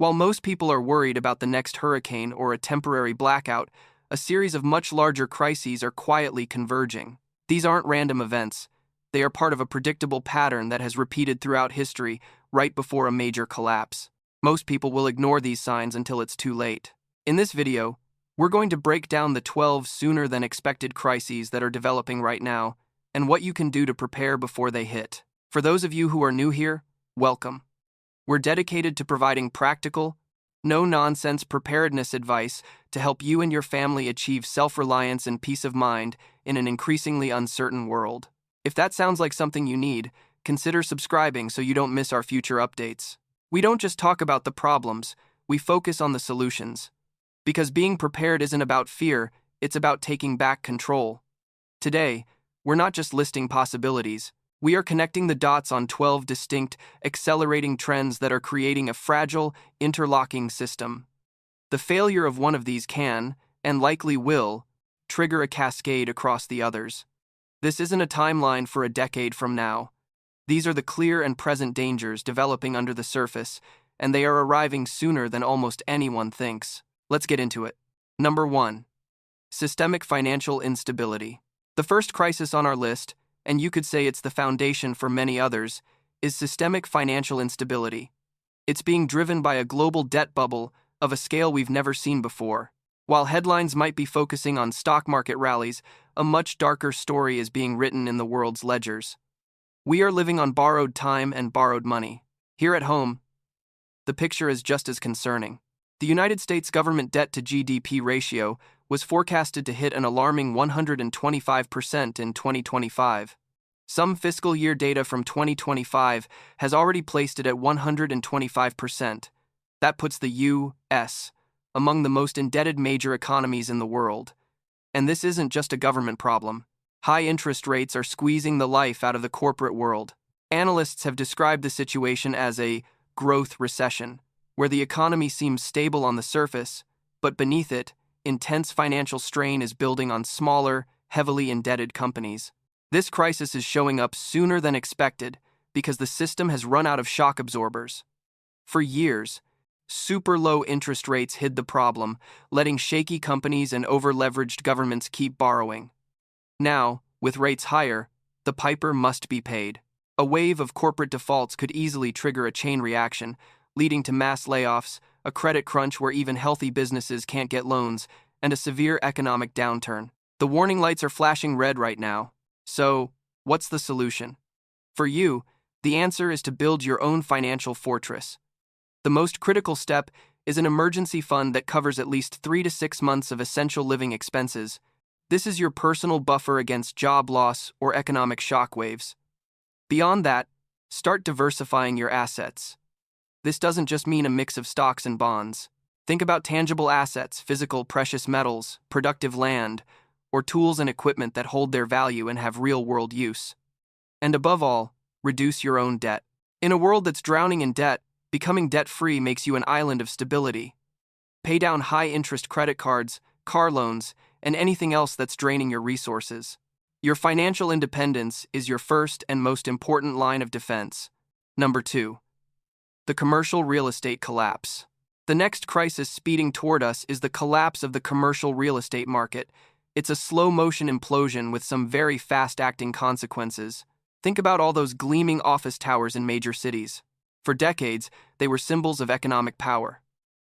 While most people are worried about the next hurricane or a temporary blackout, a series of much larger crises are quietly converging. These aren't random events. They are part of a predictable pattern that has repeated throughout history right before a major collapse. Most people will ignore these signs until it's too late. In this video, we're going to break down the 12 sooner-than-expected crises that are developing right now and what you can do to prepare before they hit. For those of you who are new here, welcome. We're dedicated to providing practical, no-nonsense preparedness advice to help you and your family achieve self-reliance and peace of mind in an increasingly uncertain world. If that sounds like something you need, consider subscribing so you don't miss our future updates. We don't just talk about the problems, we focus on the solutions. Because being prepared isn't about fear, it's about taking back control. Today, we're not just listing possibilities, we are connecting the dots on 12 distinct, accelerating trends that are creating a fragile, interlocking system. The failure of one of these can, and likely will, trigger a cascade across the others. This isn't a timeline for a decade from now. These are the clear and present dangers developing under the surface, and they are arriving sooner than almost anyone thinks. Let's get into it. Number 1. Systemic financial instability. The first crisis on our list, and you could say it's the foundation for many others, is systemic financial instability. It's being driven by a global debt bubble of a scale we've never seen before. While headlines might be focusing on stock market rallies, a much darker story is being written in the world's ledgers. We are living on borrowed time and borrowed money. Here at home, the picture is just as concerning. The United States government debt to GDP ratio was forecasted to hit an alarming 125% in 2025. Some fiscal year data from 2025 has already placed it at 125%. That puts the U.S. among the most indebted major economies in the world. And this isn't just a government problem. High interest rates are squeezing the life out of the corporate world. Analysts have described the situation as a growth recession, where the economy seems stable on the surface, but beneath it, intense financial strain is building on smaller, heavily indebted companies. This crisis is showing up sooner than expected because the system has run out of shock absorbers. For years, super low interest rates hid the problem, letting shaky companies and over-leveraged governments keep borrowing. Now, with rates higher, the piper must be paid. A wave of corporate defaults could easily trigger a chain reaction, leading to mass layoffs, a credit crunch where even healthy businesses can't get loans, and a severe economic downturn. The warning lights are flashing red right now. So, what's the solution? For you, the answer is to build your own financial fortress. The most critical step is an emergency fund that covers at least 3 to 6 months of essential living expenses. This is your personal buffer against job loss or economic shockwaves. Beyond that, start diversifying your assets. This doesn't just mean a mix of stocks and bonds. Think about tangible assets, physical precious metals, productive land, or tools and equipment that hold their value and have real-world use. And above all, reduce your own debt. In a world that's drowning in debt, becoming debt-free makes you an island of stability. Pay down high-interest credit cards, car loans, and anything else that's draining your resources. Your financial independence is your first and most important line of defense. Number 2. The commercial real estate collapse. The next crisis speeding toward us is the collapse of the commercial real estate market. It's a slow-motion implosion with some very fast-acting consequences. Think about all those gleaming office towers in major cities. For decades, they were symbols of economic power.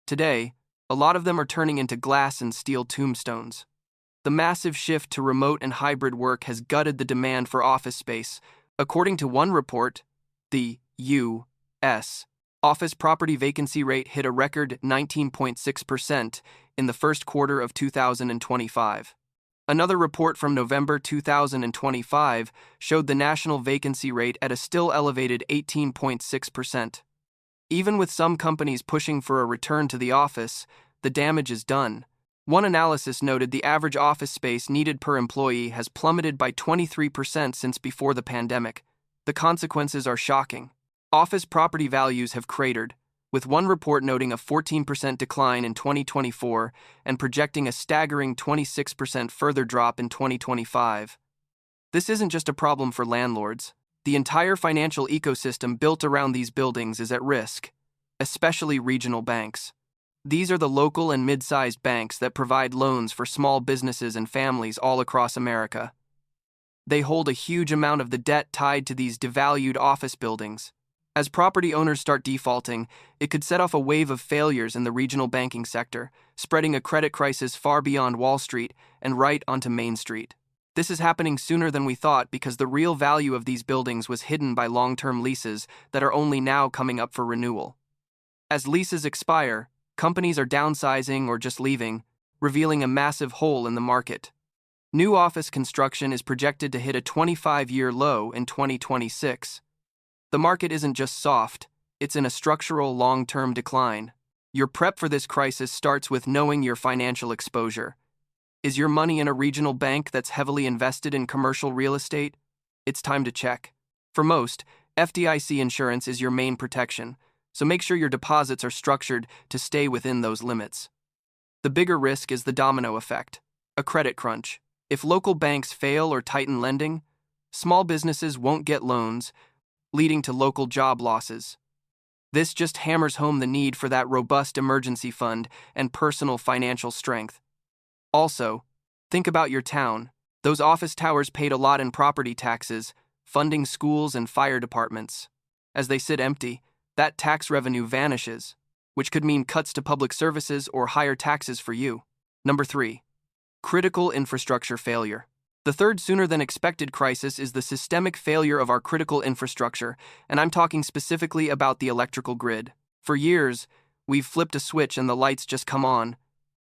Today, a lot of them are turning into glass and steel tombstones. The massive shift to remote and hybrid work has gutted the demand for office space. According to one report, the U.S. office property vacancy rate hit a record 19.6% in the first quarter of 2025. Another report from November 2025 showed the national vacancy rate at a still elevated 18.6%. Even with some companies pushing for a return to the office, the damage is done. One analysis noted the average office space needed per employee has plummeted by 23% since before the pandemic. The consequences are shocking. Office property values have cratered, with one report noting a 14% decline in 2024 and projecting a staggering 26% further drop in 2025. This isn't just a problem for landlords. The entire financial ecosystem built around these buildings is at risk. especially regional banks. These are the local and mid-sized banks that provide loans for small businesses and families all across America. They hold a huge amount of the debt tied to these devalued office buildings. As property owners start defaulting, it could set off a wave of failures in the regional banking sector, spreading a credit crisis far beyond Wall Street and right onto Main Street. This is happening sooner than we thought because the real value of these buildings was hidden by long-term leases that are only now coming up for renewal. As leases expire, companies are downsizing or just leaving, revealing a massive hole in the market. New office construction is projected to hit a 25-year low in 2026. The market isn't just soft, it's in a structural long-term decline. Your prep for this crisis starts with knowing your financial exposure. Is your money in a regional bank that's heavily invested in commercial real estate? It's time to check. For most, FDIC insurance is your main protection, so make sure your deposits are structured to stay within those limits. The bigger risk is the domino effect, a credit crunch. If local banks fail or tighten lending, small businesses won't get loans, leading to local job losses. This just hammers home the need for that robust emergency fund and personal financial strength. Also, think about your town. Those office towers paid a lot in property taxes, funding schools and fire departments. As they sit empty, that tax revenue vanishes, which could mean cuts to public services or higher taxes for you. Number 3. Critical infrastructure failure. The third sooner-than-expected crisis is the systemic failure of our critical infrastructure, and I'm talking specifically about the electrical grid. For years, we've flipped a switch and the lights just come on.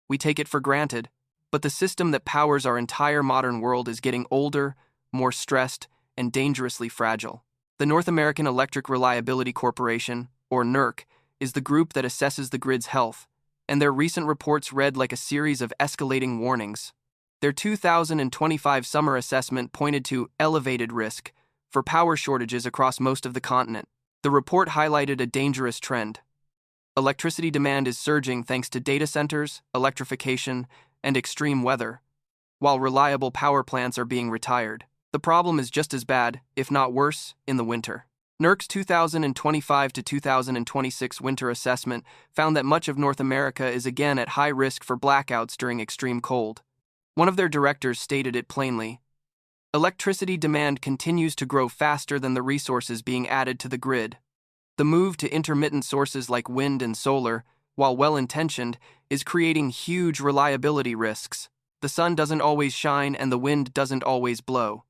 We take it for granted, but the system that powers our entire modern world is getting older, more stressed, and dangerously fragile. The North American Electric Reliability Corporation, or NERC, is the group that assesses the grid's health, and their recent reports read like a series of escalating warnings. Their 2025 summer assessment pointed to elevated risk for power shortages across most of the continent. The report highlighted a dangerous trend. Electricity demand is surging thanks to data centers, electrification, and extreme weather, while reliable power plants are being retired. The problem is just as bad, if not worse, in the winter. NERC's 2025 to 2026 winter assessment found that much of North America is again at high risk for blackouts during extreme cold. One of their directors stated it plainly. Electricity demand continues to grow faster than the resources being added to the grid. The move to intermittent sources like wind and solar, while well-intentioned, is creating huge reliability risks. The sun doesn't always shine and the wind doesn't always blow.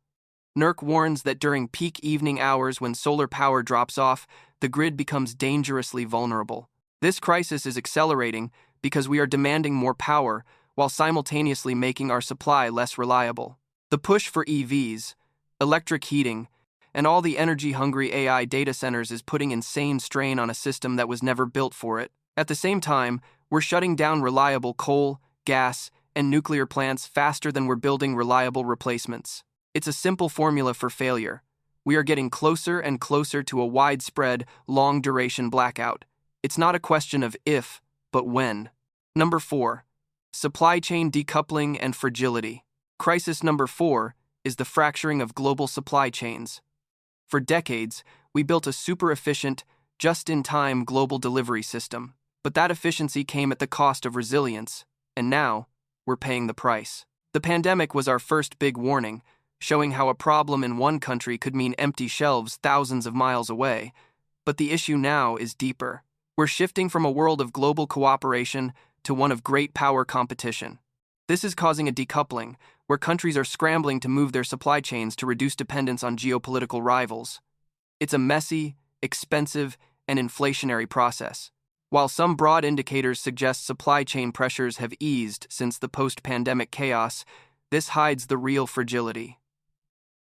NERC warns that during peak evening hours when solar power drops off, the grid becomes dangerously vulnerable. This crisis is accelerating because we are demanding more power while simultaneously making our supply less reliable. The push for EVs, electric heating, and all the energy-hungry AI data centers is putting insane strain on a system that was never built for it. At the same time, we're shutting down reliable coal, gas, and nuclear plants faster than we're building reliable replacements. It's a simple formula for failure. We are getting closer and closer to a widespread, long-duration blackout. It's not a question of if, but when. Number 4. Supply chain decoupling and fragility. Crisis number 4 is the fracturing of global supply chains. For decades, we built a super-efficient, just-in-time global delivery system. But that efficiency came at the cost of resilience, and now, we're paying the price. The pandemic was our first big warning, showing how a problem in one country could mean empty shelves thousands of miles away. But the issue now is deeper. We're shifting from a world of global cooperation to one of great power competition. This is causing a decoupling, where countries are scrambling to move their supply chains to reduce dependence on geopolitical rivals. It's a messy, expensive, and inflationary process. While some broad indicators suggest supply chain pressures have eased since the post-pandemic chaos, this hides the real fragility.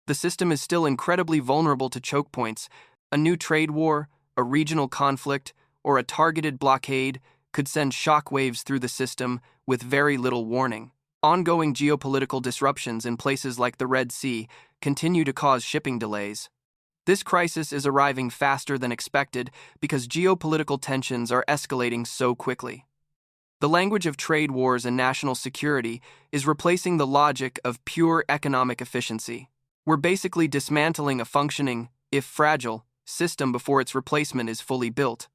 The system is still incredibly vulnerable to choke points. A new trade war, a regional conflict, or a targeted blockade could send shockwaves through the system with very little warning. Ongoing geopolitical disruptions in places like the Red Sea continue to cause shipping delays. This crisis is arriving faster than expected because geopolitical tensions are escalating so quickly. The language of trade wars and national security is replacing the logic of pure economic efficiency. We're basically dismantling a functioning, if fragile, system before its replacement is fully built.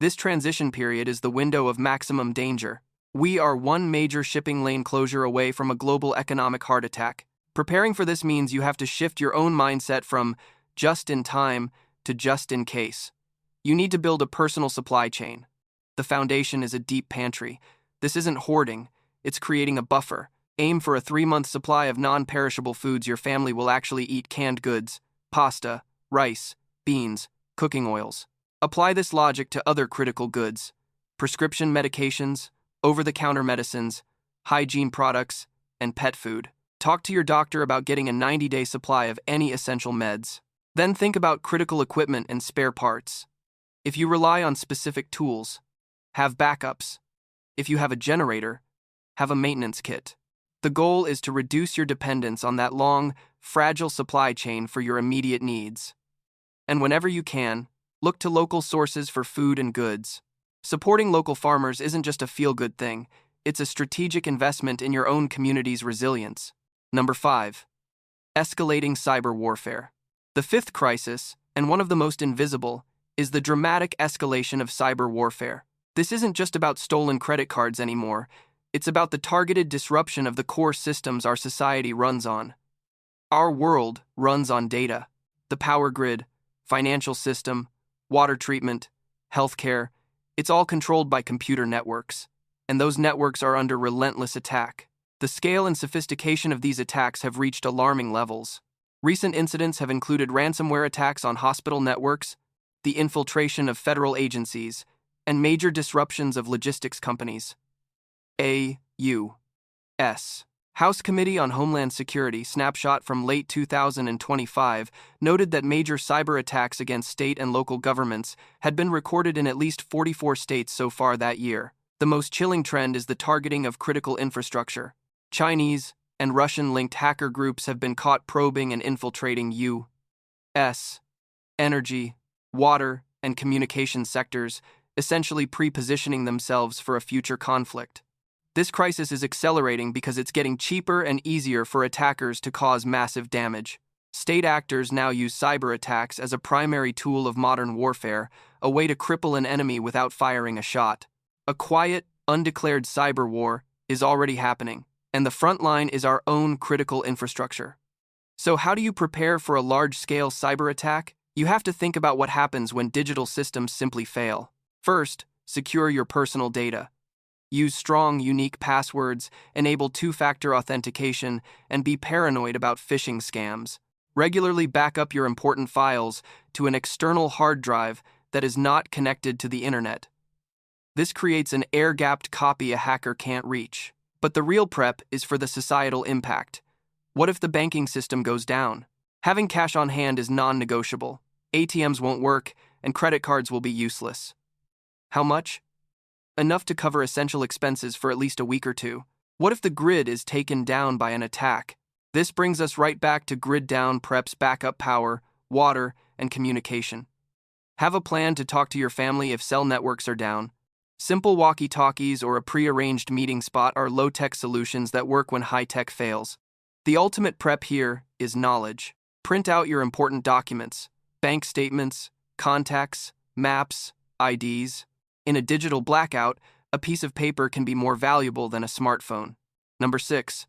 This transition period is the window of maximum danger. We are one major shipping lane closure away from a global economic heart attack. Preparing for this means you have to shift your own mindset from just in time to just in case. You need to build a personal supply chain. The foundation is a deep pantry. This isn't hoarding, it's creating a buffer. Aim for a 3-month supply of non-perishable foods your family will actually eat: canned goods, pasta, rice, beans, cooking oils. Apply this logic to other critical goods: prescription medications, over-the-counter medicines, hygiene products, and pet food. Talk to your doctor about getting a 90-day supply of any essential meds. Then think about critical equipment and spare parts. If you rely on specific tools, have backups. If you have a generator, have a maintenance kit. The goal is to reduce your dependence on that long, fragile supply chain for your immediate needs. And whenever you can, look to local sources for food and goods. Supporting local farmers isn't just a feel-good thing, it's a strategic investment in your own community's resilience. Number 5. Escalating cyber warfare. The 5th crisis, and one of the most invisible, is the dramatic escalation of cyber warfare. This isn't just about stolen credit cards anymore, it's about the targeted disruption of the core systems our society runs on. Our world runs on data. The power grid, financial system, water treatment, healthcare, it's all controlled by computer networks, and those networks are under relentless attack. The scale and sophistication of these attacks have reached alarming levels. Recent incidents have included ransomware attacks on hospital networks, the infiltration of federal agencies, and major disruptions of logistics companies. A.U.S. House Committee on Homeland Security snapshot from late 2025 noted that major cyber attacks against state and local governments had been recorded in at least 44 states so far that year. The most chilling trend is the targeting of critical infrastructure. Chinese and Russian-linked hacker groups have been caught probing and infiltrating U.S. energy, water, and communication sectors, essentially pre-positioning themselves for a future conflict. This crisis is accelerating because it's getting cheaper and easier for attackers to cause massive damage. State actors now use cyber attacks as a primary tool of modern warfare, a way to cripple an enemy without firing a shot. A quiet, undeclared cyber war is already happening, and the front line is our own critical infrastructure. So how do you prepare for a large-scale cyber attack? You have to think about what happens when digital systems simply fail. First, secure your personal data. Use strong, unique passwords, enable two-factor authentication, and be paranoid about phishing scams. Regularly back up your important files to an external hard drive that is not connected to the internet. This creates an air-gapped copy a hacker can't reach. But the real prep is for the societal impact. What if the banking system goes down? Having cash on hand is non-negotiable. ATMs won't work, and credit cards will be useless. How much? Enough to cover essential expenses for at least a week or two. What if the grid is taken down by an attack? This brings us right back to grid down preps: backup power, water, and communication. Have a plan to talk to your family if cell networks are down. Simple walkie-talkies or a pre-arranged meeting spot are low-tech solutions that work when high-tech fails. The ultimate prep here is knowledge. Print out your important documents: bank statements, contacts, maps, IDs. In a digital blackout, a piece of paper can be more valuable than a smartphone. Number 6.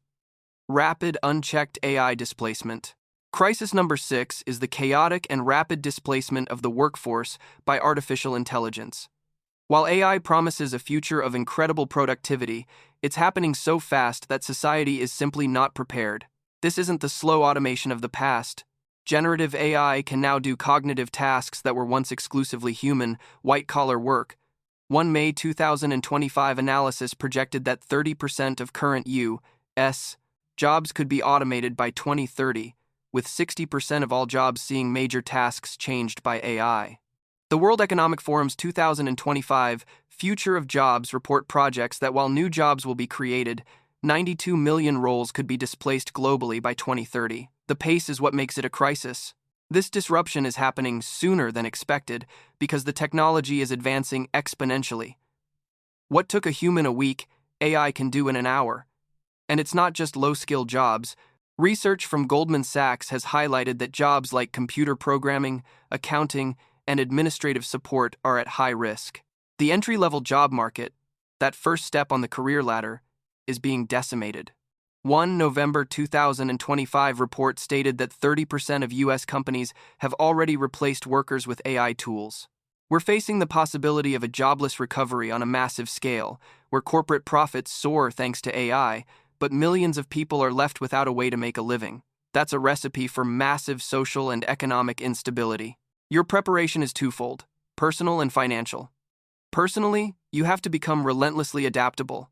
Rapid, unchecked AI displacement. Crisis number 6 is the chaotic and rapid displacement of the workforce by artificial intelligence. While AI promises a future of incredible productivity, it's happening so fast that society is simply not prepared. This isn't the slow automation of the past. Generative AI can now do cognitive tasks that were once exclusively human, white-collar work. One May 2025 analysis projected that 30% of current U.S. jobs could be automated by 2030, with 60% of all jobs seeing major tasks changed by AI. The World Economic Forum's 2025 Future of Jobs report projects that while new jobs will be created, 92 million roles could be displaced globally by 2030. The pace is what makes it a crisis. This disruption is happening sooner than expected because the technology is advancing exponentially. What took a human a week, AI can do in an hour. And it's not just low-skill jobs. Research from Goldman Sachs has highlighted that jobs like computer programming, accounting, and administrative support are at high risk. The entry-level job market, that first step on the career ladder, is being decimated. One November 2025 report stated that 30% of U.S. companies have already replaced workers with AI tools. We're facing the possibility of a jobless recovery on a massive scale, where corporate profits soar thanks to AI, but millions of people are left without a way to make a living. That's a recipe for massive social and economic instability. Your preparation is twofold: personal and financial. Personally, you have to become relentlessly adaptable.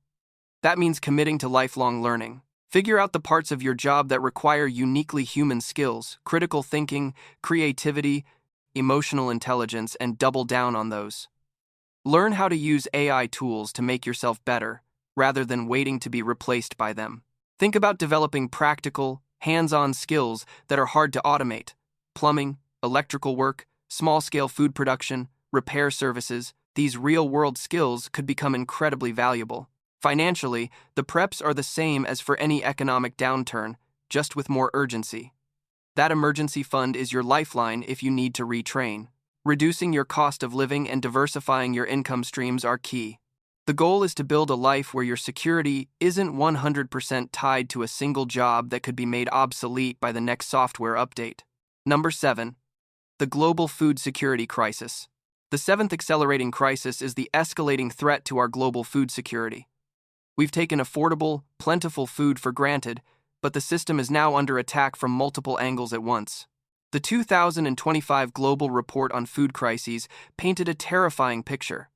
That means committing to lifelong learning. Figure out the parts of your job that require uniquely human skills, critical thinking, creativity, emotional intelligence, and double down on those. Learn how to use AI tools to make yourself better, rather than waiting to be replaced by them. Think about developing practical, hands-on skills that are hard to automate: plumbing, electrical work, small-scale food production, repair services. These real-world skills could become incredibly valuable. Financially, the preps are the same as for any economic downturn, just with more urgency. That emergency fund is your lifeline if you need to retrain. Reducing your cost of living and diversifying your income streams are key. The goal is to build a life where your security isn't 100% tied to a single job that could be made obsolete by the next software update. Number 7. The global food security crisis. The seventh accelerating crisis is the escalating threat to our global food security. We've taken affordable, plentiful food for granted, but the system is now under attack from multiple angles at once. The 2025 Global Report on Food Crises painted a terrifying picture.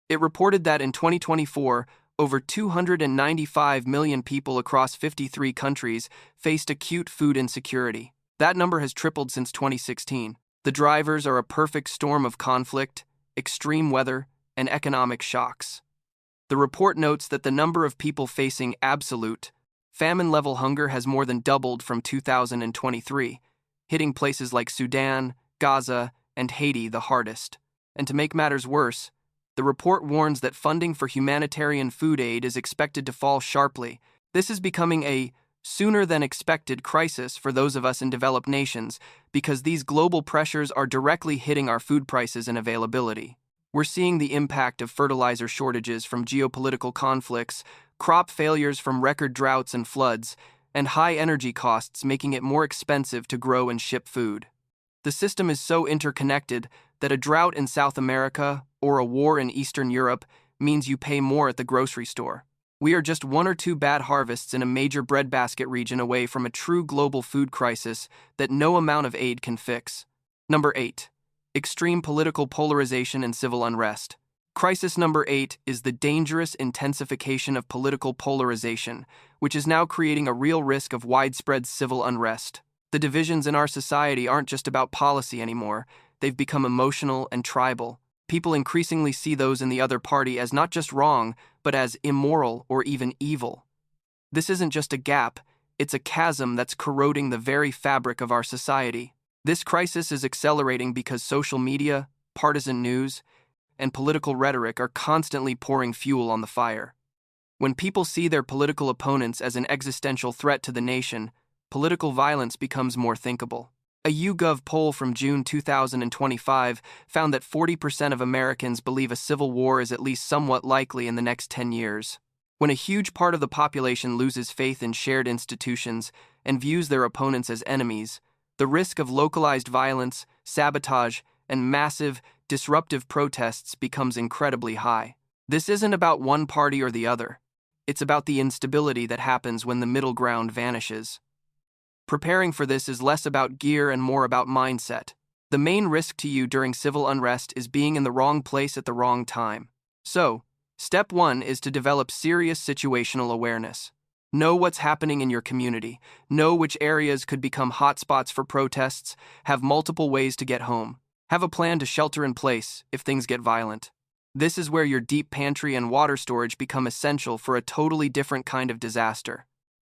It reported that in 2024, over 295 million people across 53 countries faced acute food insecurity. That number has tripled since 2016. The drivers are a perfect storm of conflict, extreme weather, and economic shocks. The report notes that the number of people facing absolute, famine-level hunger has more than doubled from 2023, hitting places like Sudan, Gaza, and Haiti the hardest. And to make matters worse, the report warns that funding for humanitarian food aid is expected to fall sharply. This is becoming a sooner-than-expected crisis for those of us in developed nations because these global pressures are directly hitting our food prices and availability. We're seeing the impact of fertilizer shortages from geopolitical conflicts, crop failures from record droughts and floods, and high energy costs making it more expensive to grow and ship food. The system is so interconnected that a drought in South America or a war in Eastern Europe means you pay more at the grocery store. We are just one or two bad harvests in a major breadbasket region away from a true global food crisis that no amount of aid can fix. Number 8. Extreme political polarization and civil unrest. Crisis number 8 is the dangerous intensification of political polarization, which is now creating a real risk of widespread civil unrest. The divisions in our society aren't just about policy anymore. They've become emotional and tribal. People increasingly see those in the other party as not just wrong, but as immoral or even evil. This isn't just a gap, it's a chasm that's corroding the very fabric of our society. This crisis is accelerating because social media, partisan news, and political rhetoric are constantly pouring fuel on the fire. When people see their political opponents as an existential threat to the nation, political violence becomes more thinkable. A YouGov poll from June 2025 found that 40% of Americans believe a civil war is at least somewhat likely in the next 10 years. When a huge part of the population loses faith in shared institutions and views their opponents as enemies, the risk of localized violence, sabotage, and massive, disruptive protests becomes incredibly high. This isn't about one party or the other. It's about the instability that happens when the middle ground vanishes. Preparing for this is less about gear and more about mindset. The main risk to you during civil unrest is being in the wrong place at the wrong time. So, step 1 is to develop serious situational awareness. Know what's happening in your community. Know which areas could become hotspots for protests. Have multiple ways to get home. Have a plan to shelter in place if things get violent. This is where your deep pantry and water storage become essential for a totally different kind of disaster.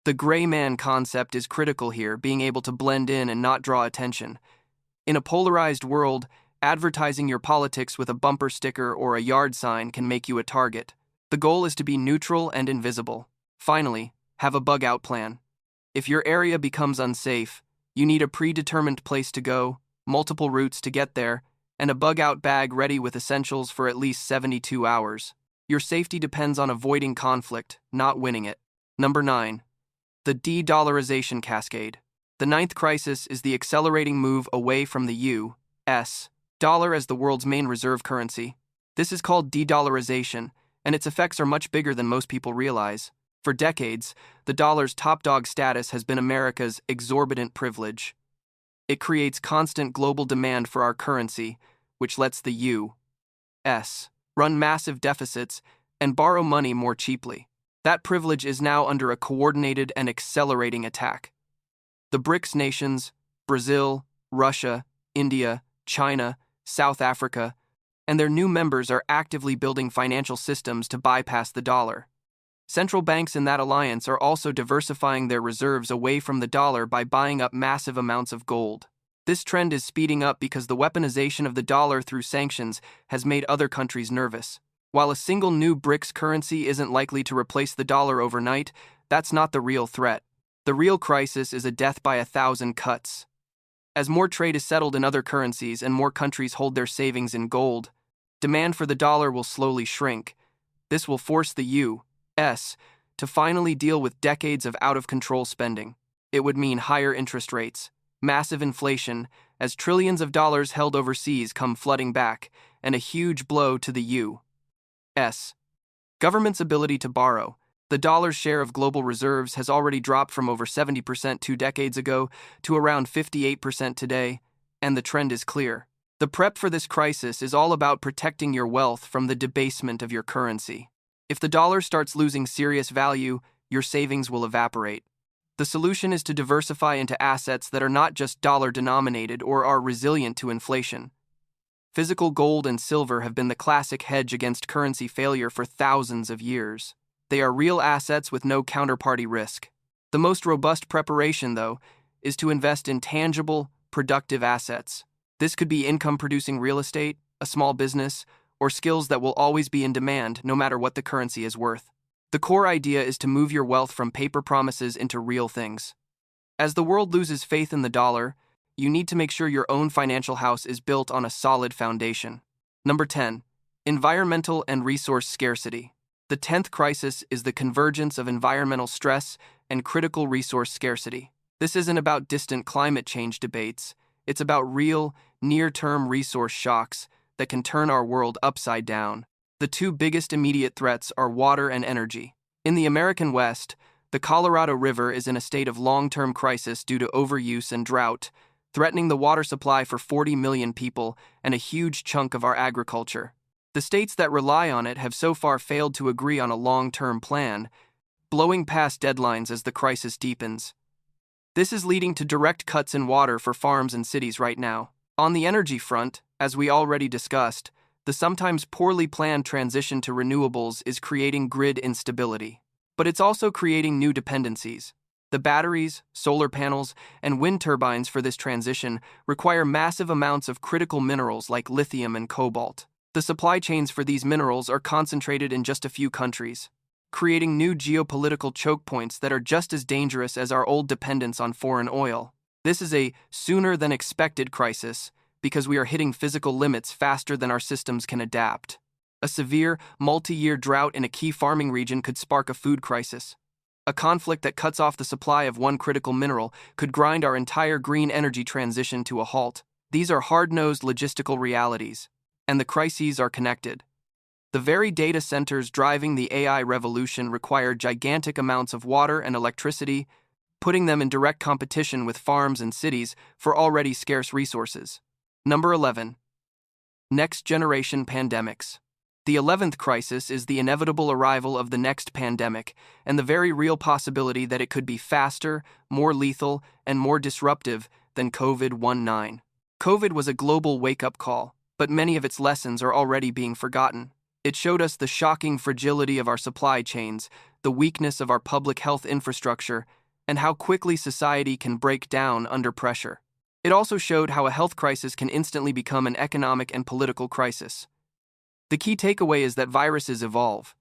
The gray man concept is critical here, being able to blend in and not draw attention. In a polarized world, advertising your politics with a bumper sticker or a yard sign can make you a target. The goal is to be neutral and invisible. Finally, have a bug-out plan. If your area becomes unsafe, you need a predetermined place to go, multiple routes to get there, and a bug-out bag ready with essentials for at least 72 hours. Your safety depends on avoiding conflict, not winning it. Number 9. The de-dollarization cascade. The ninth crisis is the accelerating move away from the U.S. dollar as the world's main reserve currency. This is called de-dollarization, and its effects are much bigger than most people realize. For decades, the dollar's top dog status has been America's exorbitant privilege. It creates constant global demand for our currency, which lets the U.S. run massive deficits and borrow money more cheaply. That privilege is now under a coordinated and accelerating attack. The BRICS nations, Brazil, Russia, India, China, South Africa, and their new members are actively building financial systems to bypass the dollar. Central banks in that alliance are also diversifying their reserves away from the dollar by buying up massive amounts of gold. This trend is speeding up because the weaponization of the dollar through sanctions has made other countries nervous. While a single new BRICS currency isn't likely to replace the dollar overnight, that's not the real threat. The real crisis is a death by 1,000 cuts. As more trade is settled in other currencies and more countries hold their savings in gold, demand for the dollar will slowly shrink. This will force the U.S. to finally deal with decades of out-of-control spending. It would mean higher interest rates, massive inflation, as trillions of dollars held overseas come flooding back, and a huge blow to the U.S. government's ability to borrow. The dollar's share of global reserves has already dropped from over 70% 2 decades ago to around 58% today, and the trend is clear. The prep for this crisis is all about protecting your wealth from the debasement of your currency. If the dollar starts losing serious value, your savings will evaporate. The solution is to diversify into assets that are not just dollar-denominated or are resilient to inflation. Physical gold and silver have been the classic hedge against currency failure for thousands of years. They are real assets with no counterparty risk. The most robust preparation, though, is to invest in tangible, productive assets. This could be income-producing real estate, a small business, or skills that will always be in demand no matter what the currency is worth. The core idea is to move your wealth from paper promises into real things. As the world loses faith in the dollar, you need to make sure your own financial house is built on a solid foundation. Number 10. Environmental and resource scarcity. The 10th crisis is the convergence of environmental stress and critical resource scarcity. This isn't about distant climate change debates. It's about real, near-term resource shocks that can turn our world upside down. The two biggest immediate threats are water and energy. In the American West, the Colorado River is in a state of long-term crisis due to overuse and drought, threatening the water supply for 40 million people and a huge chunk of our agriculture. The states that rely on it have so far failed to agree on a long-term plan, blowing past deadlines as the crisis deepens. This is leading to direct cuts in water for farms and cities right now. On the energy front, as we already discussed, the sometimes poorly planned transition to renewables is creating grid instability. But it's also creating new dependencies. The batteries, solar panels, and wind turbines for this transition require massive amounts of critical minerals like lithium and cobalt. The supply chains for these minerals are concentrated in just a few countries, creating new geopolitical choke points that are just as dangerous as our old dependence on foreign oil. This is a sooner-than-expected crisis because we are hitting physical limits faster than our systems can adapt. A severe, multi-year drought in a key farming region could spark a food crisis. A conflict that cuts off the supply of one critical mineral could grind our entire green energy transition to a halt. These are hard-nosed logistical realities, and the crises are connected. The very data centers driving the AI revolution require gigantic amounts of water and electricity, putting them in direct competition with farms and cities for already scarce resources. Number 11. Next-generation pandemics. The 11th crisis is the inevitable arrival of the next pandemic, and the very real possibility that it could be faster, more lethal, and more disruptive than COVID-19. COVID was a global wake-up call, but many of its lessons are already being forgotten. It showed us the shocking fragility of our supply chains, the weakness of our public health infrastructure, and how quickly society can break down under pressure. It also showed how a health crisis can instantly become an economic and political crisis. The key takeaway is that viruses evolve.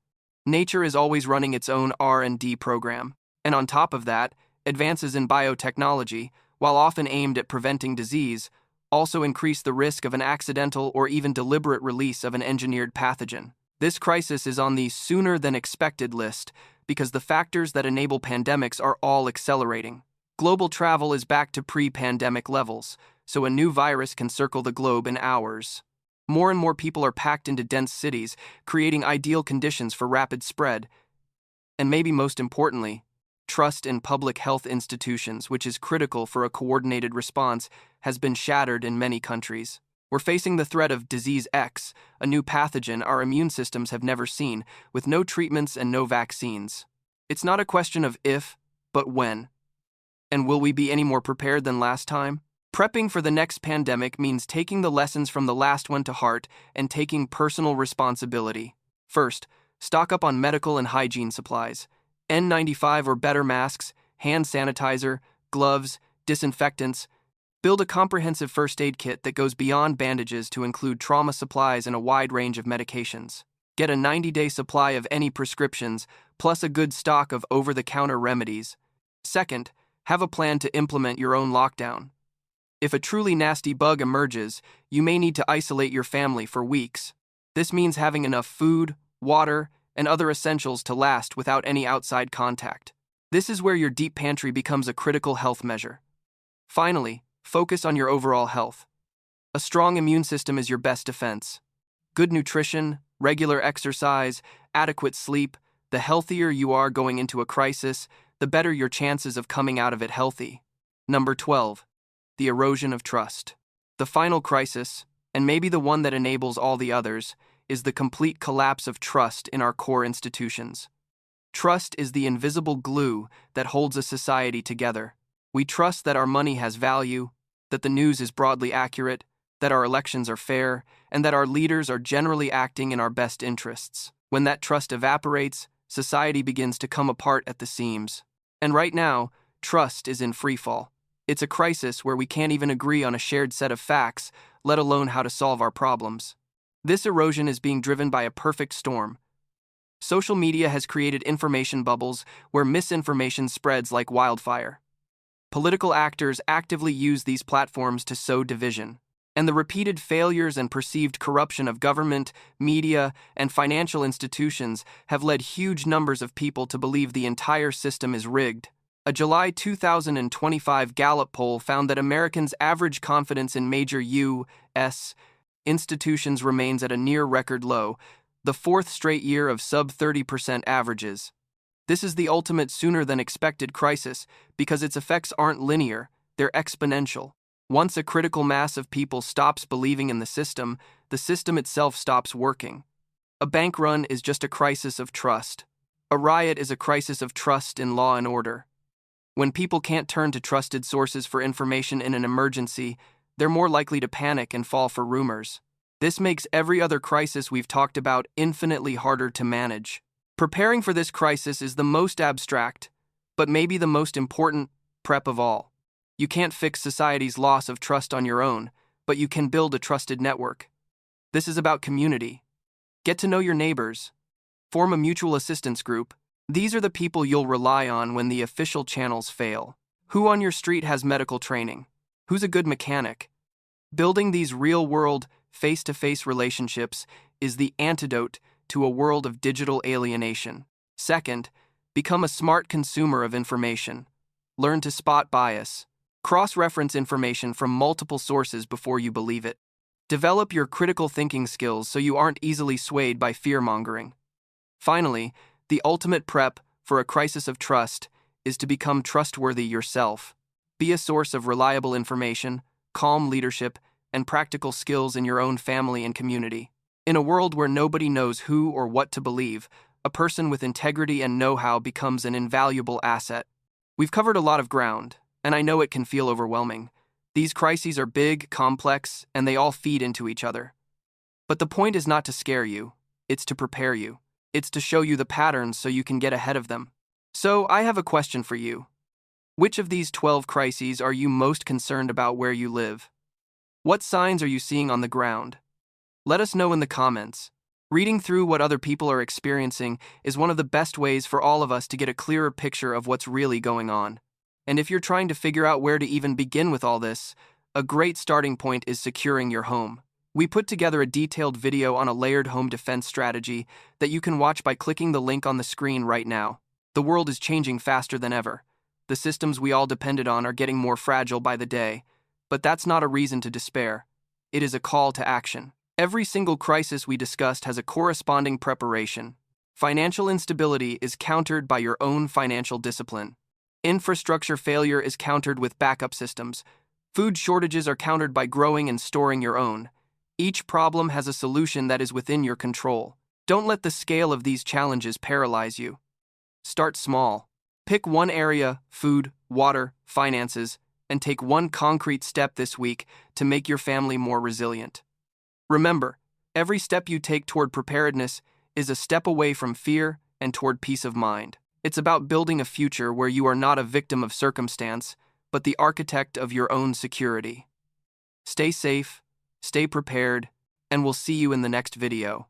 Nature is always running its own R&D program, and on top of that, advances in biotechnology, while often aimed at preventing disease, also increase the risk of an accidental or even deliberate release of an engineered pathogen. This crisis is on the sooner-than-expected list because the factors that enable pandemics are all accelerating. Global travel is back to pre-pandemic levels, so a new virus can circle the globe in hours. More and more people are packed into dense cities, creating ideal conditions for rapid spread. And maybe most importantly, trust in public health institutions, which is critical for a coordinated response, has been shattered in many countries. We're facing the threat of Disease X, a new pathogen our immune systems have never seen, with no treatments and no vaccines. It's not a question of if, but when. And will we be any more prepared than last time? Prepping for the next pandemic means taking the lessons from the last one to heart and taking personal responsibility. First, stock up on medical and hygiene supplies. N95 or better masks, hand sanitizer, gloves, disinfectants. Build a comprehensive first aid kit that goes beyond bandages to include trauma supplies and a wide range of medications. Get a 90-day supply of any prescriptions, plus a good stock of over-the-counter remedies. Second, have a plan to implement your own lockdown. If a truly nasty bug emerges, you may need to isolate your family for weeks. This means having enough food, water, and other essentials to last without any outside contact. This is where your deep pantry becomes a critical health measure. Finally, focus on your overall health. A strong immune system is your best defense. Good nutrition, regular exercise, adequate sleep, the healthier you are going into a crisis, the better your chances of coming out of it healthy. Number 12. The erosion of trust. The final crisis, and maybe the one that enables all the others, is the complete collapse of trust in our core institutions. Trust is the invisible glue that holds a society together. We trust that our money has value, that the news is broadly accurate, that our elections are fair, and that our leaders are generally acting in our best interests. When that trust evaporates, society begins to come apart at the seams. And right now, trust is in freefall. It's a crisis where we can't even agree on a shared set of facts, let alone how to solve our problems. This erosion is being driven by a perfect storm. Social media has created information bubbles where misinformation spreads like wildfire. Political actors actively use these platforms to sow division. And the repeated failures and perceived corruption of government, media, and financial institutions have led huge numbers of people to believe the entire system is rigged. A July 2025 Gallup poll found that Americans' average confidence in major U.S. institutions remains at a near-record low, the fourth straight year of sub-30% averages. This is the ultimate sooner-than-expected crisis because its effects aren't linear, they're exponential. Once a critical mass of people stops believing in the system itself stops working. A bank run is just a crisis of trust. A riot is a crisis of trust in law and order. When people can't turn to trusted sources for information in an emergency, they're more likely to panic and fall for rumors. This makes every other crisis we've talked about infinitely harder to manage. Preparing for this crisis is the most abstract, but maybe the most important prep of all. You can't fix society's loss of trust on your own, but you can build a trusted network. This is about community. Get to know your neighbors. Form a mutual assistance group. These are the people you'll rely on when the official channels fail. Who on your street has medical training? Who's a good mechanic? Building these real-world, face-to-face relationships is the antidote to a world of digital alienation. Second, become a smart consumer of information. Learn to spot bias. Cross-reference information from multiple sources before you believe it. Develop your critical thinking skills so you aren't easily swayed by fear-mongering. Finally, the ultimate prep for a crisis of trust is to become trustworthy yourself. Be a source of reliable information, calm leadership, and practical skills in your own family and community. In a world where nobody knows who or what to believe, a person with integrity and know-how becomes an invaluable asset. We've covered a lot of ground, and I know it can feel overwhelming. These crises are big, complex, and they all feed into each other. But the point is not to scare you, it's to prepare you. It's to show you the patterns so you can get ahead of them. So, I have a question for you. Which of these 12 crises are you most concerned about where you live? What signs are you seeing on the ground? Let us know in the comments. Reading through what other people are experiencing is one of the best ways for all of us to get a clearer picture of what's really going on. And if you're trying to figure out where to even begin with all this, A great starting point is securing your home. We put together a detailed video on a layered home defense strategy that you can watch by clicking the link on the screen right now. The world is changing faster than ever. The systems we all depended on are getting more fragile by the day, but that's not a reason to despair. It is a call to action. Every single crisis we discussed has a corresponding preparation. Financial instability is countered by your own financial discipline. Infrastructure failure is countered with backup systems. Food shortages are countered by growing and storing your own. Each problem has a solution that is within your control. Don't let the scale of these challenges paralyze you. Start small. Pick one area, food, water, finances, and take one concrete step this week to make your family more resilient. Remember, every step you take toward preparedness is a step away from fear and toward peace of mind. It's about building a future where you are not a victim of circumstance, but the architect of your own security. Stay safe, stay prepared, and we'll see you in the next video.